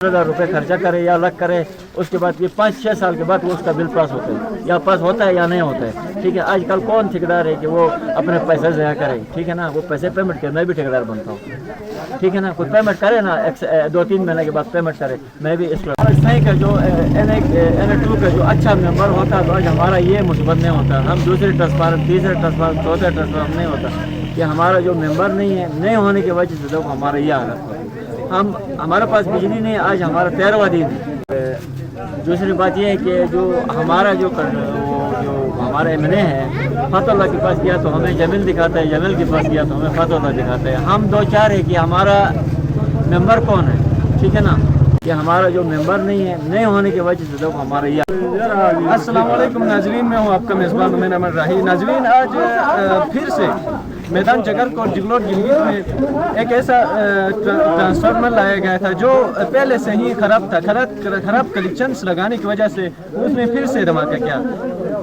₹1000 खर्चा करे या अलग करे, उसके बाद ये 5-6 साल के बाद वो उसका बिल पास होता है, या पास होता है या नहीं होता है। ठीक है, आजकल कौन ठेकेदार है कि वो अपने पैसे ज़ाया करे। ठीक है ना, वो पैसे पेमेंट करे, मैं भी ठेकेदार बनता हूँ। ठीक है ना, कोई पेमेंट करे ना 2-3 महीने के बाद पेमेंट करे, मैं भी इस नहीं का जो NA2 का जो अच्छा मेंबर होता तो आज हमारा ये मुसीबत नहीं होता। हम दूसरे ट्रांसफार्मर, तीसरे ट्रांसफार्मर, चौथे ट्रांसफार्मर नहीं होता कि हमारा जो मेंबर नहीं है, नहीं होने की वजह से देखो हमारा ये हालत होता है। हमारे पास बिजली नहीं है, आज हमारा 13वां दिन है। दूसरी बात ये है कि जो हमारा जो हमारा MNA है फतुल्लाह के पास गया तो हमें जमील दिखाता है, जमील के पास गया तो हमें फतुल्लाह दिखाता है। हम 2-4 है कि हमारा मेंबर कौन है। ठीक है ना, कि हमारा जो मेंबर नहीं है, नहीं होने की वजह से देखो हमारा ये। अस्सलाम वालेकुम नाजरीन, मैं हूँ आपका मेज़बान उमैन अहमद राही। नाजरीन, आज फिर से मैदान जगरकोट जिगलोट गिलगित में एक ऐसा ट्रांसफार्मर लाया गया था जो पहले से ही खराब था। खराब कनेक्शंस लगाने की वजह से उसमें फिर से धमाका किया।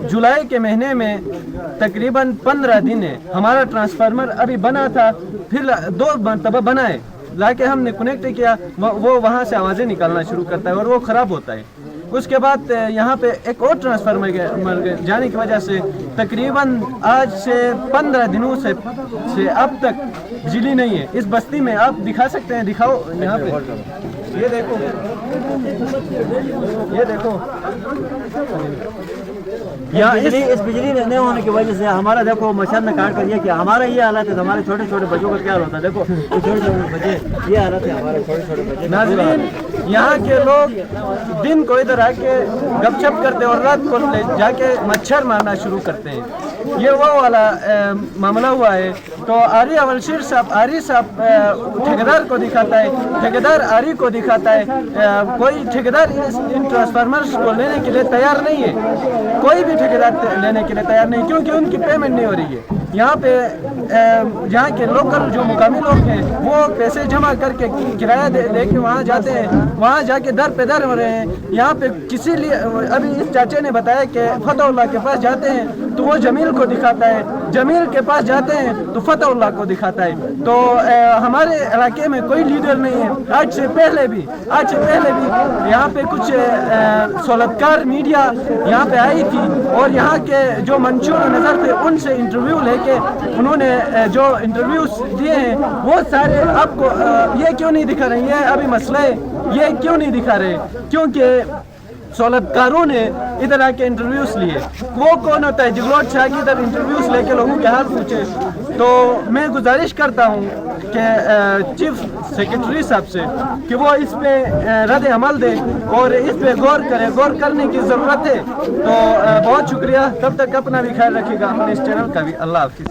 जुलाई के महीने में तकरीबन 15 दिन है, हमारा ट्रांसफार्मर अभी बना था, फिर 2 मरतबा बनाए, लाके हमने कनेक्ट किया, वो वहाँ से आवाज़ें निकालना शुरू करता है और वो ख़राब होता है। उसके बाद यहाँ पे एक और ट्रांसफार्मर जाने की वजह से तकरीबन आज से 15 दिनों से अब तक बिजली नहीं है इस बस्ती में। आप दिखा सकते हैं, दिखाओ यहाँ पे, ये देखो, ये देखो यहाँ इस बिजली नहीं होने की वजह से हमारा देखो मच्छर ने काट कर दिया कि हमारा ये हालत है। तो हमारे छोटे छोटे बच्चों का क्या होता है, देखो छोटे छोटे बच्चे, ये हालत है हमारे छोटे छोटे बच्चे। नाज़रीन, यहाँ के लोग दिन को इधर आके गपशप करते हैं और रात को जाके मच्छर मारना शुरू करते हैं। ये वो वाला मामला हुआ है। तो आरी अवलशीर साहब, आरी साहब ठेकेदार को दिखाता है, ठेकेदार आरी को दिखाता है। कोई ठेकेदार इन ट्रांसफार्मर्स को लेने के लिए तैयार नहीं है, कोई भी ठेकेदार लेने के लिए तैयार नहीं, क्योंकि उनकी पेमेंट नहीं हो रही है। यहाँ पे यहाँ के लोकल जो मुकामी लोग हैं वो पैसे जमा करके किराया लेके वहाँ जाते हैं, वहाँ जाके दर पे दर हो रहे हैं। यहाँ पे किसी लिए अभी इस चाचे ने बताया कि फतुल्लाह के पास जाते हैं तो वो जमील को दिखाता है, जमील के पास जाते हैं तो फतुल्लाह को दिखाता है। तो हमारे इलाके में कोई लीडर नहीं है। आज से पहले भी यहाँ पे कुछ सहूलतकार मीडिया यहाँ पे आई थी और यहाँ के जो मंशूर नज़र थे उनसे इंटरव्यू लेके उन्होंने जो इंटरव्यूज दिए हैं वो सारे आपको ये क्यों नहीं दिखा रहे हैं, अभी मसला है ये क्यों नहीं दिखा रहे, क्योंकि सहूलतकारों ने इधर आके इंटरव्यूज लिए। वो कौन होता है जिगलोट शाह की इधर इंटरव्यूज लेके लोगों के हाल पूछे। तो मैं गुजारिश करता हूँ कि चीफ सेक्रेटरी साहब से कि वो इस पे रद्द अमल दे और इस पे गौर करे, गौर करने की ज़रूरत है। तो बहुत शुक्रिया, तब तक अपना भी ख्याल रखिएगा, अपने इस चैनल का भी। अल्लाह हाफिज़।